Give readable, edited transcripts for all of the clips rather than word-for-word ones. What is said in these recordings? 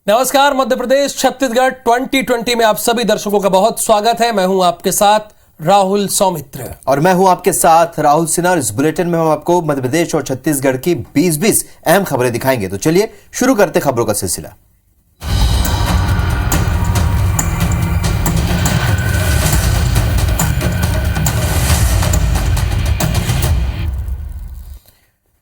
नमस्कार। मध्य प्रदेश छत्तीसगढ़ 2020 में आप सभी दर्शकों का बहुत स्वागत है। मैं हूं आपके साथ राहुल सौमित्र और मैं हूं आपके साथ राहुल सिन्हा। इस बुलेटिन में हम आपको मध्य प्रदेश और छत्तीसगढ़ की 20-20 अहम खबरें दिखाएंगे। तो चलिए शुरू करते खबरों का सिलसिला।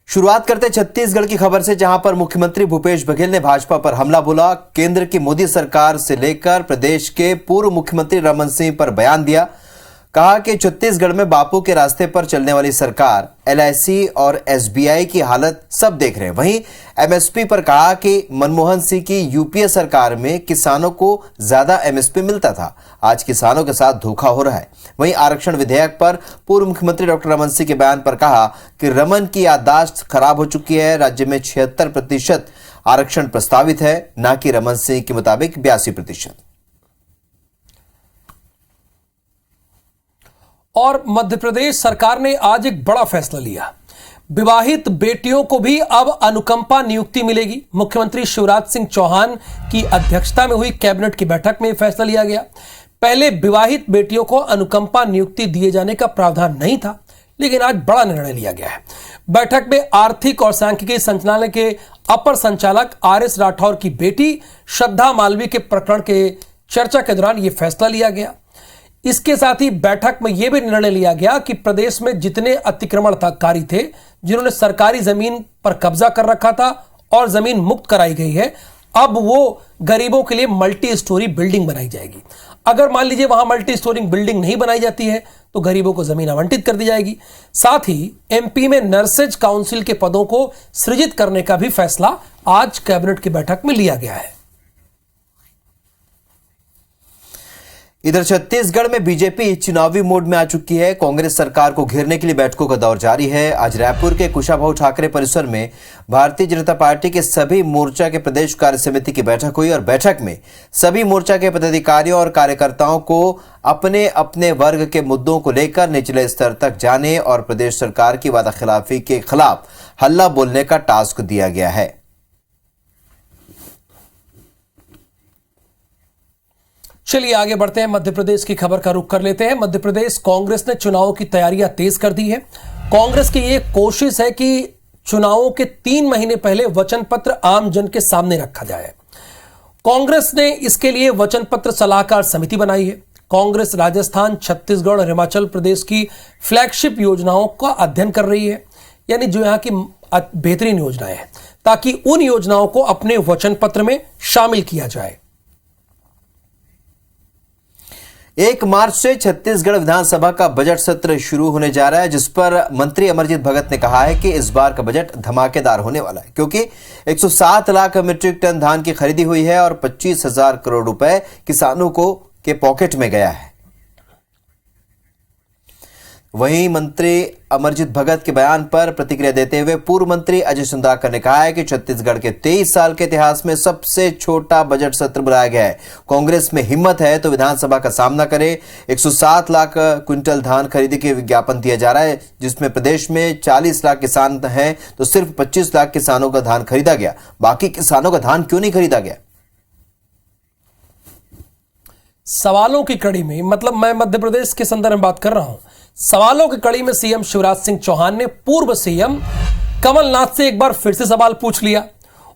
शुरुआत करते छत्तीसगढ़ की खबर से, जहां पर मुख्यमंत्री भूपेश बघेल ने भाजपा पर हमला बोला। केंद्र की मोदी सरकार से लेकर प्रदेश के पूर्व मुख्यमंत्री रमन सिंह पर बयान दिया। कहा कि छत्तीसगढ़ में बापू के रास्ते पर चलने वाली सरकार एलआईसी और एसबीआई की हालत सब देख रहे हैं। वहीं एमएसपी पर कहा कि मनमोहन सिंह की यूपीए सरकार में किसानों को ज्यादा एमएसपी मिलता था, आज किसानों के साथ धोखा हो रहा है। वहीं आरक्षण विधेयक पर पूर्व मुख्यमंत्री डॉक्टर रमन सिंह के बयान पर कहा कि रमन की याददाश्त खराब हो चुकी है। राज्य में 76% आरक्षण प्रस्तावित है, न कि रमन सिंह के मुताबिक 82%। और मध्य प्रदेश सरकार ने आज एक बड़ा फैसला लिया। विवाहित बेटियों को भी अब अनुकंपा नियुक्ति मिलेगी। मुख्यमंत्री शिवराज सिंह चौहान की अध्यक्षता में हुई कैबिनेट की बैठक में यह फैसला लिया गया। पहले विवाहित बेटियों को अनुकंपा नियुक्ति दिए जाने का प्रावधान नहीं था, लेकिन आज बड़ा निर्णय लिया गया है। बैठक में आर्थिक और सांख्यिकी संचालनालय के अपर संचालक आरएस राठौर की बेटी श्रद्धा मालवीय के प्रकरण के चर्चा के दौरान यह फैसला लिया गया। इसके साथ ही बैठक में यह भी निर्णय लिया गया कि प्रदेश में जितने अतिक्रमणकारी थे, जिन्होंने सरकारी जमीन पर कब्जा कर रखा था और जमीन मुक्त कराई गई है, अब वो गरीबों के लिए मल्टी स्टोरी बिल्डिंग बनाई जाएगी। अगर मान लीजिए वहां मल्टी स्टोरी बिल्डिंग नहीं बनाई जाती है तो गरीबों को जमीन आवंटित कर दी जाएगी। साथ ही एमपी में नर्सेज काउंसिल के पदों को सृजित करने का भी फैसला आज कैबिनेट की बैठक में लिया गया है। इधर छत्तीसगढ़ में बीजेपी चुनावी मोड में आ चुकी है। कांग्रेस सरकार को घेरने के लिए बैठकों का दौर जारी है। आज रायपुर के कुशाभाऊ ठाकरे परिसर में भारतीय जनता पार्टी के सभी मोर्चा के प्रदेश कार्य समिति की बैठक हुई और बैठक में सभी मोर्चा के पदाधिकारियों और कार्यकर्ताओं को अपने अपने वर्ग के मुद्दों को लेकर निचले स्तर तक जाने और प्रदेश सरकार की वादाखिलाफी के खिलाफ हल्ला बोलने का टास्क दिया गया है। चलिए आगे बढ़ते हैं। मध्य प्रदेश की खबर का रुख कर लेते हैं। मध्य प्रदेश कांग्रेस ने चुनावों की तैयारियां तेज कर दी है। कांग्रेस की यह कोशिश है कि चुनावों के 3 महीने पहले वचन पत्र आम जन के सामने रखा जाए। कांग्रेस ने इसके लिए वचन पत्र सलाहकार समिति बनाई है। कांग्रेस राजस्थान, छत्तीसगढ़ और हिमाचल प्रदेश की फ्लैगशिप योजनाओं का अध्ययन कर रही है, यानी जो यहां की बेहतरीन योजनाएं हैं, ताकि उन योजनाओं को अपने वचन पत्र में शामिल किया जाए। 1 मार्च से छत्तीसगढ़ विधानसभा का बजट सत्र शुरू होने जा रहा है, जिस पर मंत्री अमरजीत भगत ने कहा है कि इस बार का बजट धमाकेदार होने वाला है, क्योंकि 107 लाख मीट्रिक टन धान की खरीदी हुई है और 25,000 करोड़ रुपए किसानों के पॉकेट में गया है। वहीं मंत्री अमरजीत भगत के बयान पर प्रतिक्रिया देते हुए पूर्व मंत्री अजय चंद्राकर ने कहा है कि छत्तीसगढ़ के 23 साल के इतिहास में सबसे छोटा बजट सत्र बुलाया गया है। कांग्रेस में हिम्मत है तो विधानसभा का सामना करे। 107 लाख क्विंटल धान खरीदी के विज्ञापन दिया जा रहा है, जिसमें प्रदेश में 40 लाख किसान हैं तो सिर्फ 25 लाख किसानों का धान खरीदा गया। बाकी किसानों का धान क्यों नहीं खरीदा गया? सवालों की कड़ी में, मतलब मैं मध्य प्रदेश के संदर्भ में बात कर रहा हूं, सवालों की कड़ी में सीएम शिवराज सिंह चौहान ने पूर्व सीएम कमलनाथ से एक बार फिर से सवाल पूछ लिया।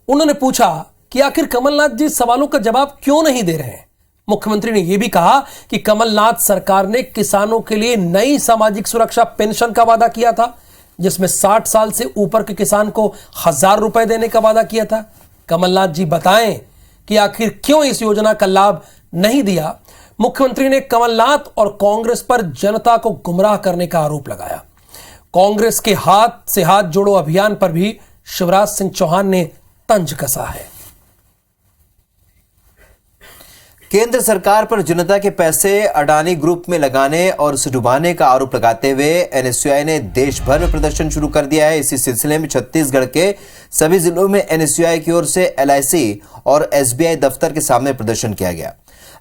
उन्होंने पूछा कि आखिर कमलनाथ जी सवालों का जवाब क्यों नहीं दे रहे हैं। मुख्यमंत्री ने यह भी कहा कि कमलनाथ सरकार ने किसानों के लिए नई सामाजिक सुरक्षा पेंशन का वादा किया था, जिसमें 60 साल से ऊपर के किसान को 1,000 रुपए देने का वादा किया था। कमलनाथ जी बताएं कि आखिर क्यों इस योजना का लाभ नहीं दिया। मुख्यमंत्री ने कमलनाथ और कांग्रेस पर जनता को गुमराह करने का आरोप लगाया। कांग्रेस के हाथ से हाथ जोड़ो अभियान पर भी शिवराज सिंह चौहान ने तंज कसा है। केंद्र सरकार पर जनता के पैसे अडानी ग्रुप में लगाने और उसे डुबाने का आरोप लगाते हुए एनएसयूआई ने देश भर में प्रदर्शन शुरू कर दिया है। इसी सिलसिले में छत्तीसगढ़ के सभी जिलों में एनएसयूआई की ओर से एलआईसी और एसबीआई दफ्तर के सामने प्रदर्शन किया गया।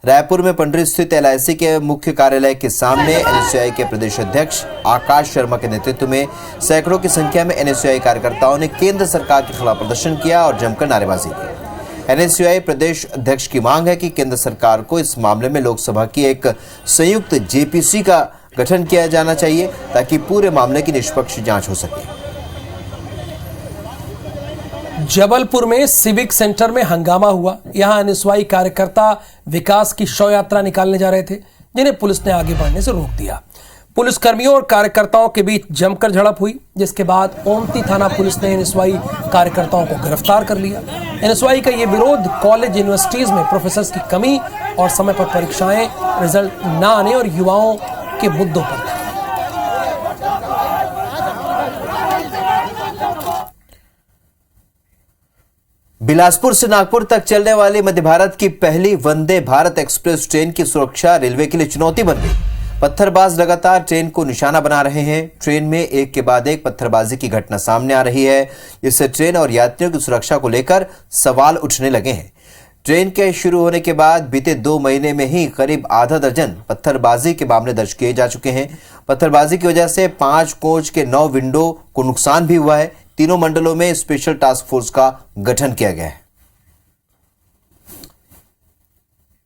रायपुर में पंडरी स्थित एलआईसी के मुख्य कार्यालय के सामने एनएसयूआई के प्रदेश अध्यक्ष आकाश शर्मा के नेतृत्व में सैकड़ों की संख्या में एनएसयूआई कार्यकर्ताओं ने केंद्र सरकार के खिलाफ प्रदर्शन किया और जमकर नारेबाजी की। एनएसयूआई प्रदेश अध्यक्ष की मांग है कि केंद्र सरकार को इस मामले में लोकसभा की एक संयुक्त जेपीसी का गठन किया जाना चाहिए ताकि पूरे मामले की निष्पक्ष जांच हो सके। जबलपुर में सिविक सेंटर में हंगामा हुआ। यहां एनएसयूआई कार्यकर्ता विकास की शव यात्रा निकालने जा रहे थे, जिन्हें पुलिस ने आगे बढ़ने से रोक दिया। पुलिस कर्मियों और कार्यकर्ताओं के बीच जमकर झड़प हुई, जिसके बाद ओमती थाना पुलिस ने एनएसयूआई कार्यकर्ताओं को गिरफ्तार कर लिया। एनएसयूआई का यह विरोध कॉलेज यूनिवर्सिटीज में प्रोफेसर्स की कमी और समय पर परीक्षाएं रिजल्ट न आने और युवाओं के मुद्दों पर था। बिलासपुर से नागपुर तक चलने वाली मध्य भारत की पहली वंदे भारत एक्सप्रेस ट्रेन की सुरक्षा रेलवे के लिए चुनौती बन गई। पत्थरबाज लगातार ट्रेन को निशाना बना रहे हैं। ट्रेन में एक के बाद एक पत्थरबाजी की घटना सामने आ रही है, जिससे ट्रेन और यात्रियों की सुरक्षा को लेकर सवाल उठने लगे हैं। ट्रेन के शुरू होने के बाद बीते 2 महीने में ही करीब आधा दर्जन पत्थरबाजी के मामले दर्ज किए जा चुके हैं। पत्थरबाजी की वजह से 5 कोच के 9 विंडो को नुकसान भी हुआ है। तीनों मंडलों में स्पेशल टास्क फोर्स का गठन किया गया है।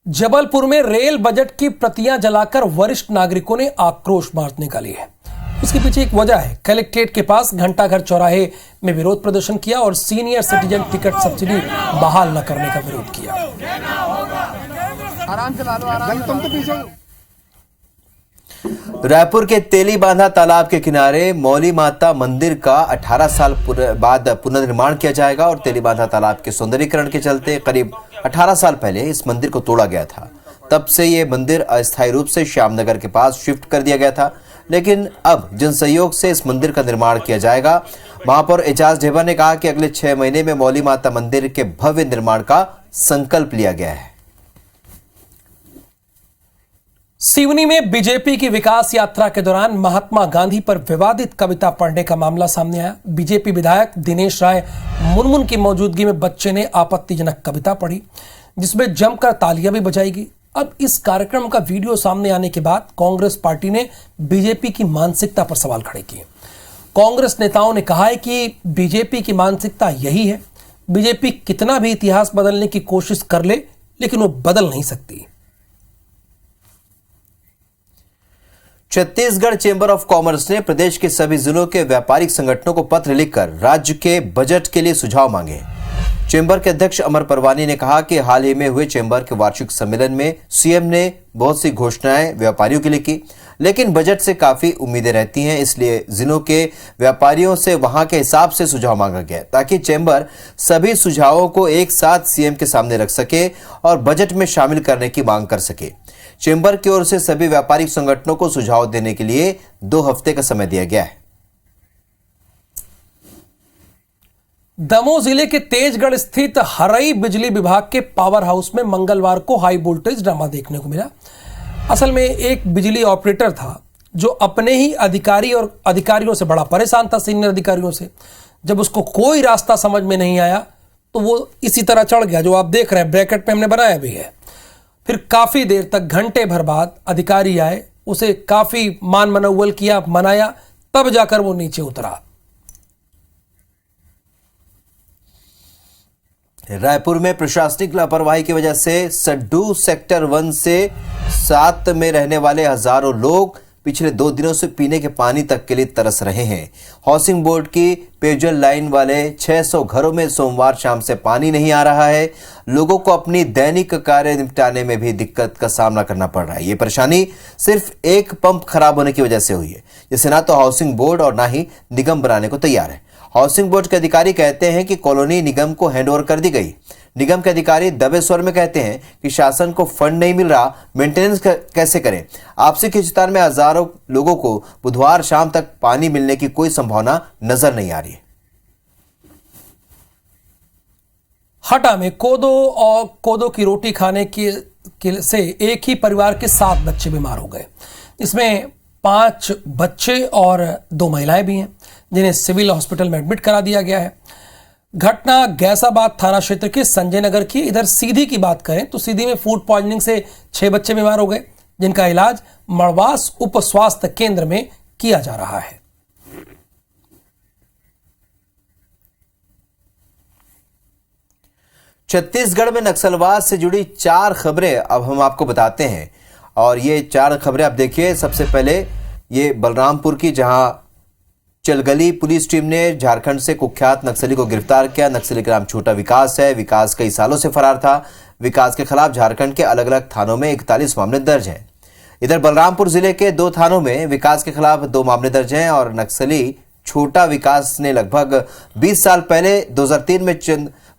जबलपुर में रेल बजट की प्रतियां जलाकर वरिष्ठ नागरिकों ने आक्रोश मार्च निकाली है। उसके पीछे एक वजह है। कलेक्ट्रेट के पास घंटाघर चौराहे में विरोध प्रदर्शन किया और सीनियर सिटीजन टिकट सब्सिडी बहाल न करने का विरोध किया। रायपुर के तेली बांधा तालाब के किनारे मौली माता मंदिर का 18 साल बाद पुनर्निर्माण किया जाएगा और तेली बांधा तालाब के सौंदर्यीकरण के चलते करीब 18 साल पहले इस मंदिर को तोड़ा गया था। तब से यह मंदिर अस्थायी रूप से श्यामनगर के पास शिफ्ट कर दिया गया था, लेकिन अब जन सहयोग से इस मंदिर का निर्माण किया जाएगा। महापौर एजाज ढेबर ने कहा कि अगले 6 महीने में मौली माता मंदिर के भव्य निर्माण का संकल्प लिया गया है। सिवनी में बीजेपी की विकास यात्रा के दौरान महात्मा गांधी पर विवादित कविता पढ़ने का मामला सामने आया। बीजेपी विधायक दिनेश राय मुनमुन की मौजूदगी में बच्चे ने आपत्तिजनक कविता पढ़ी, जिसमें जमकर तालियां भी बजाई गई। अब इस कार्यक्रम का वीडियो सामने आने के बाद कांग्रेस पार्टी ने बीजेपी की मानसिकता पर सवाल खड़े किए। कांग्रेस नेताओं ने कहा है कि बीजेपी की मानसिकता यही है। बीजेपी कितना भी इतिहास बदलने की कोशिश कर ले, लेकिन वो बदल नहीं सकती। छत्तीसगढ़ चेंबर ऑफ कॉमर्स ने प्रदेश के सभी जिलों के व्यापारिक संगठनों को पत्र लिखकर राज्य के बजट के लिए सुझाव मांगे। चेंबर के अध्यक्ष अमर परवानी ने कहा कि हाल ही में हुए चेंबर के वार्षिक सम्मेलन में सीएम ने बहुत सी घोषणाएं व्यापारियों के लिए की, लेकिन बजट से काफी उम्मीदें रहती हैं। इसलिए जिलों के व्यापारियों से वहां के हिसाब से सुझाव मांगा गया ताकि चेंबर सभी सुझावों को एक साथ सीएम के सामने रख सके और बजट में शामिल करने की मांग कर सके। चेंबर की ओर से सभी व्यापारिक संगठनों को सुझाव देने के लिए 2 हफ्ते का समय दिया गया है। दमोह जिले के तेजगढ़ स्थित हरई बिजली विभाग के पावर हाउस में मंगलवार को हाई वोल्टेज ड्रामा देखने को मिला। असल में एक बिजली ऑपरेटर था जो अपने ही अधिकारियों से बड़ा परेशान था, सीनियर अधिकारियों से। जब उसको कोई रास्ता समझ में नहीं आया तो वो इसी तरह चढ़ गया, जो आप देख रहे हैं ब्रैकेट में हमने बनाया भी है। फिर काफी देर तक, घंटे भर बाद अधिकारी आए, उसे काफी मान मनौवल किया, मनाया, तब जाकर वो नीचे उतरा। रायपुर में प्रशासनिक लापरवाही की वजह से सड्डू सेक्टर 1 से 7 में रहने वाले हजारों लोग पिछले 2 दिनों से पीने के पानी तक के लिए तरस रहे हैं। हाउसिंग बोर्ड की पेयजल लाइन वाले 600 घरों में सोमवार शाम से पानी नहीं आ रहा है। लोगों को अपनी दैनिक कार्य निपटाने में भी दिक्कत का सामना करना पड़ रहा है। ये परेशानी सिर्फ एक पंप खराब होने की वजह से हुई है, जिसे ना तो हाउसिंग बोर्ड और ना ही निगम बनाने को तैयार है। हाउसिंग बोर्ड के अधिकारी कहते हैं कि कॉलोनी निगम को हैंडओवर कर दी गई। निगम के अधिकारी दबे स्वर में कहते हैं कि शासन को फंड नहीं मिल रहा, मेंटेनेंस कैसे करें। आपसी खिंचातान में हजारों लोगों को बुधवार शाम तक पानी मिलने की कोई संभावना नजर नहीं आ रही है। हटा में कोदो की रोटी खाने से एक ही परिवार के 7 बच्चे बीमार हो गए। इसमें 5 बच्चे और 2 महिलाएं भी हैं, जिन्हें सिविल हॉस्पिटल में एडमिट करा दिया गया है। घटना गैसाबाद थाना क्षेत्र के संजय नगर की। इधर सीधी की बात करें तो सीधी में फूड पॉइजनिंग से 6 बच्चे बीमार हो गए, जिनका इलाज मड़वास उप स्वास्थ्य केंद्र में किया जा रहा है। छत्तीसगढ़ में नक्सलवाद से जुड़ी 4 खबरें अब हम आपको बताते हैं। और ये 4 खबरें आप देखिए। सबसे पहले ये बलरामपुर की, जहां चलगली पुलिस टीम ने झारखंड से कुख्यात नक्सली को गिरफ्तार किया। नक्सली का नाम छोटा विकास है। विकास कई सालों से फरार था। विकास के खिलाफ झारखंड के अलग अलग थानों में 41 मामले दर्ज हैं। इधर बलरामपुर जिले के 2 थानों में विकास के खिलाफ 2 मामले दर्ज हैं। और नक्सली छोटा विकास ने लगभग 20 साल पहले 2003 में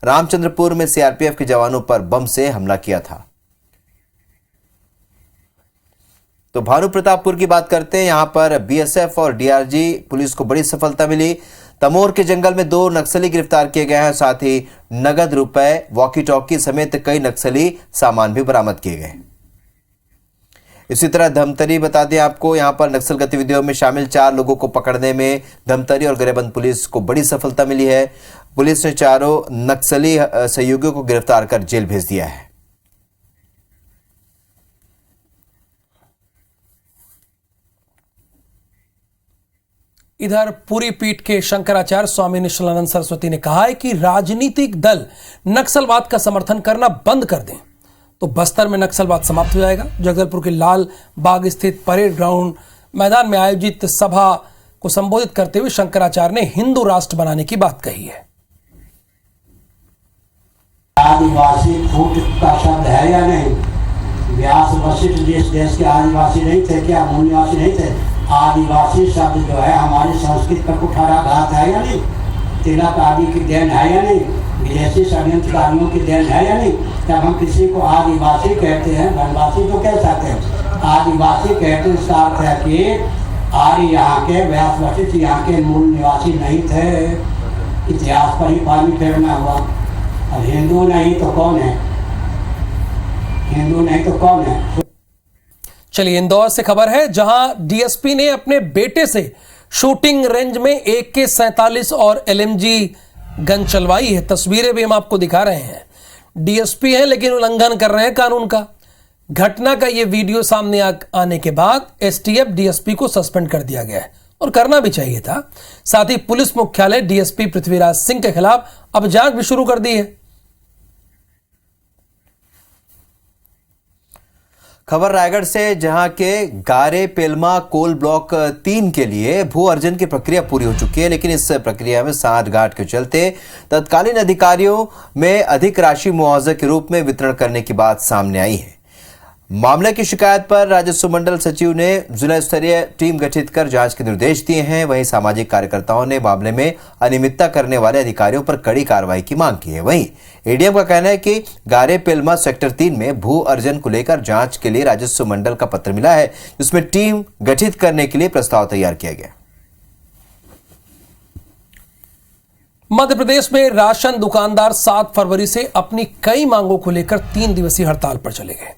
रामचंद्रपुर में सीआरपीएफ के जवानों पर बम से हमला किया था। तो भानु प्रतापपुर की बात करते हैं। यहां पर बीएसएफ और डीआरजी पुलिस को बड़ी सफलता मिली। तमोर के जंगल में 2 नक्सली गिरफ्तार किए गए हैं। साथ ही नगद रुपए, वॉकी टॉकी समेत कई नक्सली सामान भी बरामद किए गए। इसी तरह धमतरी बता दें आपको, यहां पर नक्सल गतिविधियों में शामिल 4 लोगों को पकड़ने में धमतरी और गरेबंद पुलिस को बड़ी सफलता मिली है। पुलिस ने 4 नक्सली सहयोगियों को गिरफ्तार कर जेल भेज दिया है। इधर पूरी पीठ के शंकराचार्य स्वामी निश्चलानंद सरस्वती ने कहा है कि राजनीतिक दल नक्सलवाद का समर्थन करना बंद कर दें तो बस्तर में नक्सलवाद समाप्त हो जाएगा। जगदलपुर के लाल बाग स्थित परेड ग्राउंड मैदान में आयोजित सभा को संबोधित करते हुए शंकराचार्य ने हिंदू राष्ट्र बनाने की बात कही है। आदिवासी फूट का शब्द है या नहीं? व्यास वशिष्ठ जिस देश के आदिवासी नहीं थे क्या? मूल निवासी नहीं थे? आदिवासी शब्द जो है हमारी संस्कृत पर कुठाराघात है या नहीं? तिलक आदि की देन है या नहीं? विदेशी षड्यंत्रकारियों की देन है या नहीं? जब हम किसी को आदिवासी कहते हैं, वनवासी तो कह सकते हैं, आदिवासी कहते हैं, इसका अर्थ है कि आर्य यहाँ के, व्यास वशिष्ठ यहाँ के मूल निवासी नहीं थे। इतिहास पर ही पानी फेरना हुआ। अब हिंदू नहीं तो कौन है? हिंदू नहीं तो कौन है? चलिए इंदौर से खबर है, जहां डीएसपी ने अपने बेटे से शूटिंग रेंज में AK-47 और LMG गन चलवाई है। तस्वीरें भी हम आपको दिखा रहे हैं। डीएसपी है लेकिन उल्लंघन कर रहे हैं कानून का। घटना का यह वीडियो सामने आने के बाद एसटीएफ डीएसपी को सस्पेंड कर दिया गया है और करना भी चाहिए था। साथ ही पुलिस मुख्यालय डीएसपी पृथ्वीराज सिंह के खिलाफ अब जांच भी शुरू कर दी है। खबर रायगढ़ से, जहां के गारे पेलमा कोल ब्लॉक 3 के लिए भू अर्जन की प्रक्रिया पूरी हो चुकी है। लेकिन इस प्रक्रिया में सांठगांठ के चलते तत्कालीन अधिकारियों में अधिक राशि मुआवजे के रूप में वितरण करने की बात सामने आई है। मामले की शिकायत पर राजस्व मंडल सचिव ने जिला स्तरीय टीम गठित कर जांच के निर्देश दिए हैं। वहीं सामाजिक कार्यकर्ताओं ने मामले में अनियमितता करने वाले अधिकारियों पर कड़ी कार्रवाई की मांग की है। वहीं एडीएम का कहना है कि गारे पेलमा सेक्टर 3 में भू अर्जन को लेकर जांच के लिए राजस्व मंडल का पत्र मिला है, जिसमें टीम गठित करने के लिए प्रस्ताव तैयार किया गया। मध्य प्रदेश में राशन दुकानदार 7 फरवरी से अपनी कई मांगों को लेकर 3 दिवसीय हड़ताल पर चले गए,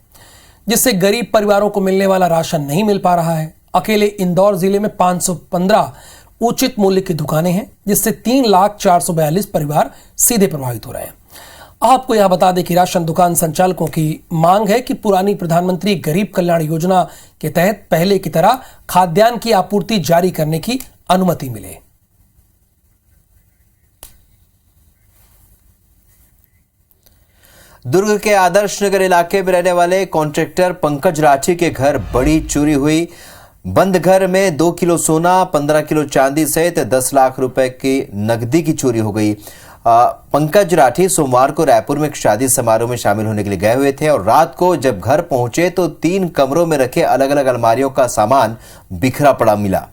जिससे गरीब परिवारों को मिलने वाला राशन नहीं मिल पा रहा है। अकेले इंदौर जिले में 515 उचित मूल्य की दुकानें हैं, जिससे 3,04,42 परिवार सीधे प्रभावित हो रहे हैं। आपको यह बता दें कि राशन दुकान संचालकों की मांग है कि पुरानी प्रधानमंत्री गरीब कल्याण योजना के तहत पहले की तरह खाद्यान्न की आपूर्ति जारी करने की अनुमति मिले। दुर्ग के आदर्श नगर इलाके में रहने वाले कॉन्ट्रैक्टर पंकज राठी के घर बड़ी चोरी हुई। बंद घर में 2 किलो सोना, 15 किलो चांदी सहित 10 लाख रुपए की नकदी की चोरी हो गई। पंकज राठी सोमवार को रायपुर में एक शादी समारोह में शामिल होने के लिए गए हुए थे और रात को जब घर पहुंचे तो 3 कमरों में रखे अलग अलग अलमारियों का सामान बिखरा पड़ा मिला।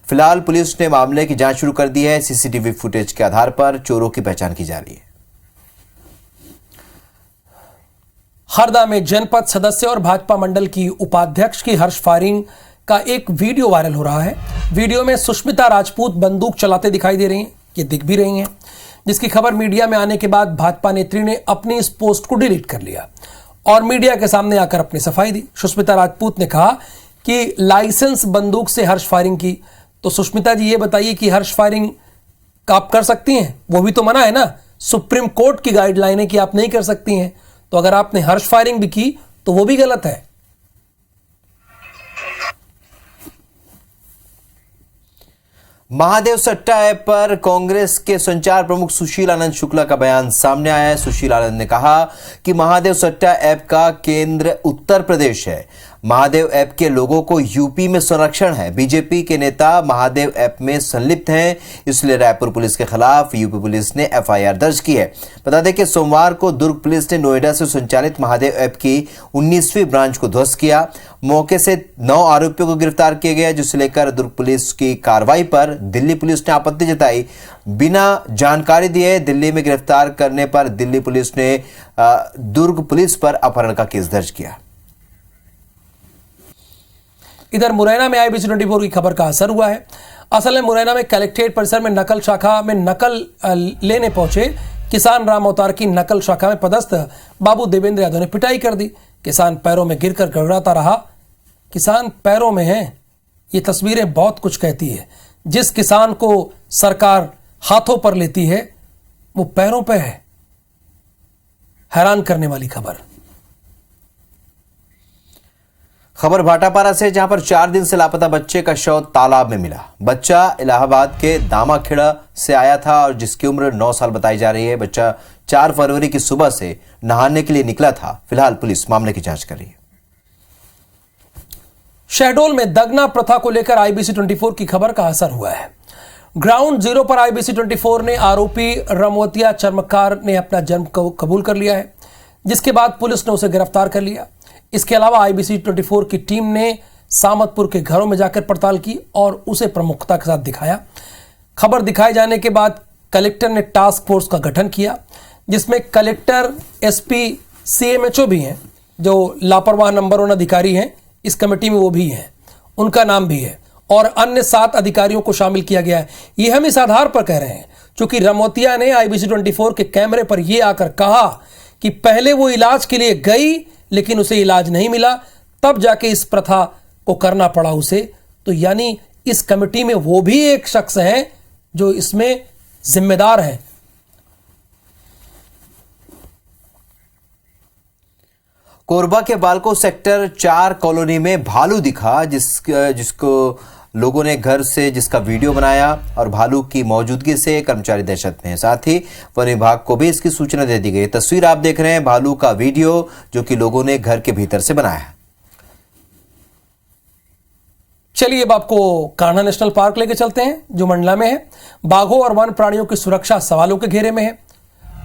फिलहाल पुलिस ने मामले की जांच शुरू कर दी है। सीसीटीवी फुटेज के आधार पर चोरों की पहचान की जा रही है। हरदा में जनपद सदस्य और भाजपा मंडल की उपाध्यक्ष की हर्ष फायरिंग का एक वीडियो वायरल हो रहा है। वीडियो में सुष्मिता राजपूत बंदूक चलाते दिखाई दे रही हैं, ये दिख भी रही हैं, जिसकी खबर मीडिया में आने के बाद भाजपा नेत्री ने अपनी इस पोस्ट को डिलीट कर लिया और मीडिया के सामने आकर अपनी सफाई दी। सुष्मिता राजपूत ने कहा कि लाइसेंस बंदूक से हर्ष फायरिंग की। तो सुष्मिता जी ये बताइए कि हर्ष फायरिंग आप कर सकती हैं? वो भी तो मना है ना, सुप्रीम कोर्ट की गाइडलाइन है कि आप नहीं कर सकती हैं। तो अगर आपने हर्ष फायरिंग भी की तो वो भी गलत है। महादेव सट्टा ऐप पर कांग्रेस के संचार प्रमुख सुशील आनंद शुक्ला का बयान सामने आया है। सुशील आनंद ने कहा कि महादेव सट्टा ऐप का केंद्र उत्तर प्रदेश है। महादेव ऐप के लोगों को यूपी में संरक्षण है। बीजेपी के नेता महादेव ऐप में संलिप्त हैं, इसलिए रायपुर पुलिस के खिलाफ यूपी पुलिस ने एफआईआर दर्ज की है। बता दें कि सोमवार को दुर्ग पुलिस ने नोएडा से संचालित महादेव ऐप की 19वीं ब्रांच को ध्वस्त किया। मौके से 9 आरोपियों को गिरफ्तार किया गया, जिसे लेकर दुर्ग पुलिस की कार्रवाई पर दिल्ली पुलिस ने आपत्ति जताई। बिना जानकारी दिए दिल्ली में गिरफ्तार करने पर दिल्ली पुलिस ने दुर्ग पुलिस पर अपहरण का केस दर्ज किया। इधर मुरैना में IBC 24 की खबर का असर हुआ है। असल में मुरैना में कलेक्ट्रेट परिसर में नकल शाखा में नकल लेने पहुंचे किसान राम अवतार की नकल शाखा में पदस्थ बाबू देवेंद्र यादव ने पिटाई कर दी। किसान पैरों में गिरकर गड़गड़ाता रहा। किसान पैरों में है, ये तस्वीरें बहुत कुछ कहती है। जिस किसान को सरकार हाथों पर लेती है वो पैरों पे है। हैरान करने वाली खबर भाटापारा से, जहां पर 4 दिन से लापता बच्चे का शव तालाब में मिला। बच्चा इलाहाबाद के दामाखेड़ा से आया था और जिसकी उम्र 9 साल बताई जा रही है। बच्चा 4 फरवरी की सुबह से नहाने के लिए निकला था। फिलहाल पुलिस मामले की जांच कर रही है। शहडोल में दगना प्रथा को लेकर IBC 24 की खबर का असर हुआ है। ग्राउंड जीरो पर IBC 24 ने आरोपी रमवतिया चर्मकार ने अपना जन्म कबूल कर लिया है, जिसके बाद पुलिस ने उसे गिरफ्तार कर लिया। इसके अलावा IBC 24 की टीम ने सामतपुर के घरों में जाकर पड़ताल की और उसे प्रमुखता के साथ दिखाया। खबर दिखाए जाने के बाद कलेक्टर ने टास्क फोर्स का गठन किया, जिसमें कलेक्टर, SP, CMHO भी हैं, जो लापरवाह नंबर 1 अधिकारी हैं। इस कमेटी में वो भी हैं, उनका नाम भी है, और अन्य 7 अधिकारियों को शामिल किया गया है। ये हम इस आधार पर कह रहे हैं क्योंकि रमवतिया ने IBC 24 के कैमरे पर यह आकर कहा कि पहले वो इलाज के लिए गई लेकिन उसे इलाज नहीं मिला, तब जाके इस प्रथा को करना पड़ा उसे। तो यानी इस कमेटी में वो भी एक शख्स हैं जो इसमें जिम्मेदार हैं। कोरबा के बालको सेक्टर 4 कॉलोनी में भालू दिखा, जिसको लोगों ने घर से जिसका वीडियो बनाया और भालू की मौजूदगी से कर्मचारी दहशत में है। साथ ही वन विभाग को भी इसकी सूचना दे दी गई। तस्वीर आप देख रहे हैं भालू का वीडियो, जो कि लोगों ने घर के भीतर से बनाया है। चलिए अब आपको कान्हा नेशनल पार्क लेके चलते हैं, जो मंडला में है। बाघों और वन प्राणियों की सुरक्षा सवालों के घेरे में है।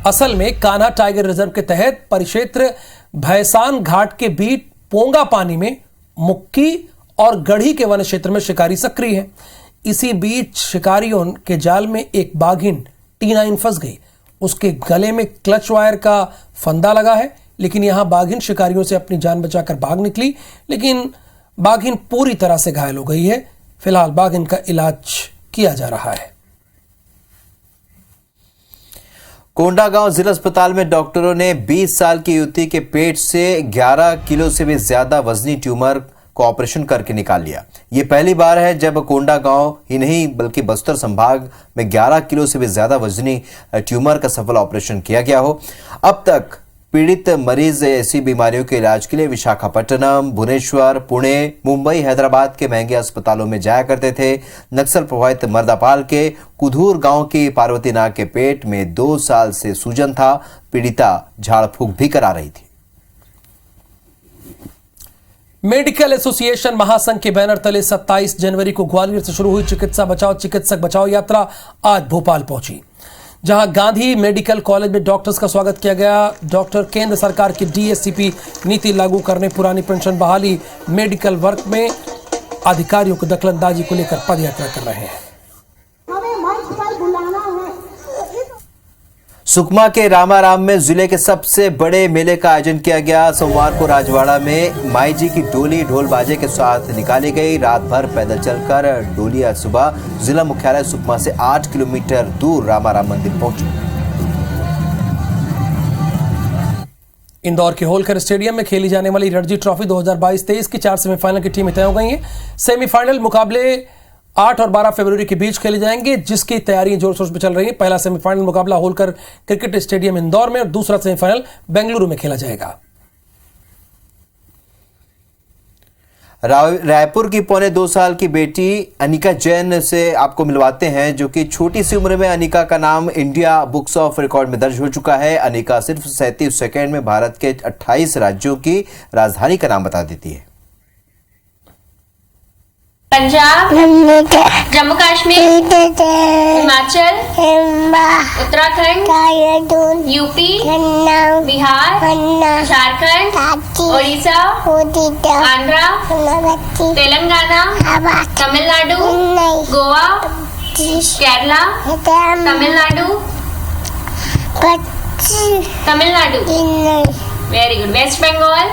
असल में कान्हा टाइगर रिजर्व के तहत परिक्षेत्र भैसान घाट के बीच पोंगा पानी में मुक्की और गढ़ी के वन क्षेत्र में शिकारी सक्रिय है। इसी बीच शिकारियों के जाल में एक बाघिन T9 फंस गई। उसके गले में क्लच वायर का फंदा लगा है, लेकिन यहां बाघिन शिकारियों से अपनी जान बचाकर भाग निकली, लेकिन बाघिन पूरी तरह से घायल हो गई है। फिलहाल बाघिन का इलाज किया जा रहा है। कोंडागांव जिला अस्पताल में डॉक्टरों ने 20 साल की युवती के पेट से 11 किलो से भी ज्यादा वजनी ट्यूमर को ऑपरेशन करके निकाल लिया। यह पहली बार है जब कोंडागांव ही नहीं बल्कि बस्तर संभाग में 11 किलो से भी ज्यादा वजनी ट्यूमर का सफल ऑपरेशन किया गया हो। अब तक पीड़ित मरीज ऐसी बीमारियों के इलाज के लिए विशाखापट्टनम, भुवनेश्वर, पुणे, मुंबई, हैदराबाद के महंगे अस्पतालों में जाया करते थे। नक्सल प्रभावित मर्दापाल के कुधूर गांव की पार्वती नाग के पेट में 2 साल से सूजन था। पीड़िता झाड़ फूंक भी करा रही थी। मेडिकल एसोसिएशन महासंघ के बैनर तले 27 जनवरी को ग्वालियर से शुरू हुई चिकित्सक बचाओ यात्रा आज भोपाल पहुंची, जहां गांधी मेडिकल कॉलेज में डॉक्टर्स का स्वागत किया गया। डॉक्टर केंद्र सरकार की DSCP नीति लागू करने, पुरानी पेंशन बहाली, मेडिकल वर्क में अधिकारियों की दखलंदाजी को लेकर पदयात्रा कर रहे हैं। सुकमा के रामाराम में जिले के सबसे बड़े मेले का आयोजन किया गया। सोमवार को राजवाड़ा में माई जी की डोली ढोल बाजे के साथ निकाली गई। रात भर पैदल चलकर डोली आज सुबह जिला मुख्यालय सुकमा से 8 किलोमीटर दूर रामाराम मंदिर पहुंची। इंदौर के होलकर स्टेडियम में खेली जाने वाली रणजी ट्रॉफी 2022-23 की 4 सेमीफाइनल की टीमें तय हो गई हैं। सेमीफाइनल मुकाबले 8 और 12 फरवरी के बीच खेले जाएंगे, जिसकी तैयारी जोर शोर से चल रही है। पहला सेमीफाइनल मुकाबला होलकर क्रिकेट स्टेडियम इंदौर में और दूसरा सेमीफाइनल बेंगलुरु में खेला जाएगा। रायपुर की 2.25 साल की बेटी अनिका जैन से आपको मिलवाते हैं, जो कि छोटी सी उम्र में अनिका का नाम इंडिया बुक्स ऑफ रिकॉर्ड में दर्ज हो चुका है। अनिका सिर्फ 37 सेकंड में भारत के 28 राज्यों की राजधानी का नाम बता देती है। Punjab, Jammu Kashmir, Himachal, Uttarakhand, UP, Bihar, Jharkhand, Orissa, Andhra, Telangana, Tamil Nadu, Goa, Kerala, Tamil Nadu, very good, waste Bengal.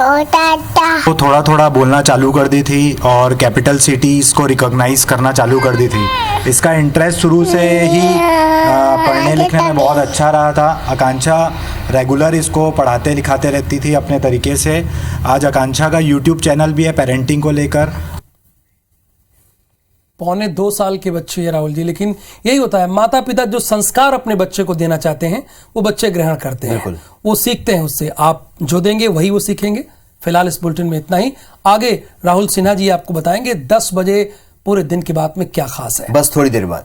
वो थोड़ा थोड़ा बोलना चालू कर दी थी और कैपिटल सिटीज़ को रिकॉग्नाइज करना चालू कर दी थी। इसका इंटरेस्ट शुरू से ही पढ़ने लिखने में बहुत अच्छा रहा था। आकांक्षा रेगुलर इसको पढ़ाते लिखाते रहती थी अपने तरीके से। आज आकांक्षा का यूट्यूब चैनल भी है पेरेंटिंग को लेकर। 2.25 साल के बच्चे है राहुल जी, लेकिन यही होता है, माता पिता जो संस्कार अपने बच्चे को देना चाहते हैं वो बच्चे ग्रहण करते हैं, वो सीखते हैं उससे। आप जो देंगे वही वो सीखेंगे। फिलहाल इस बुलेटिन में इतना ही। आगे राहुल सिन्हा जी आपको बताएंगे 10 बजे पूरे दिन की बात में क्या खास है। बस थोड़ी देर बाद।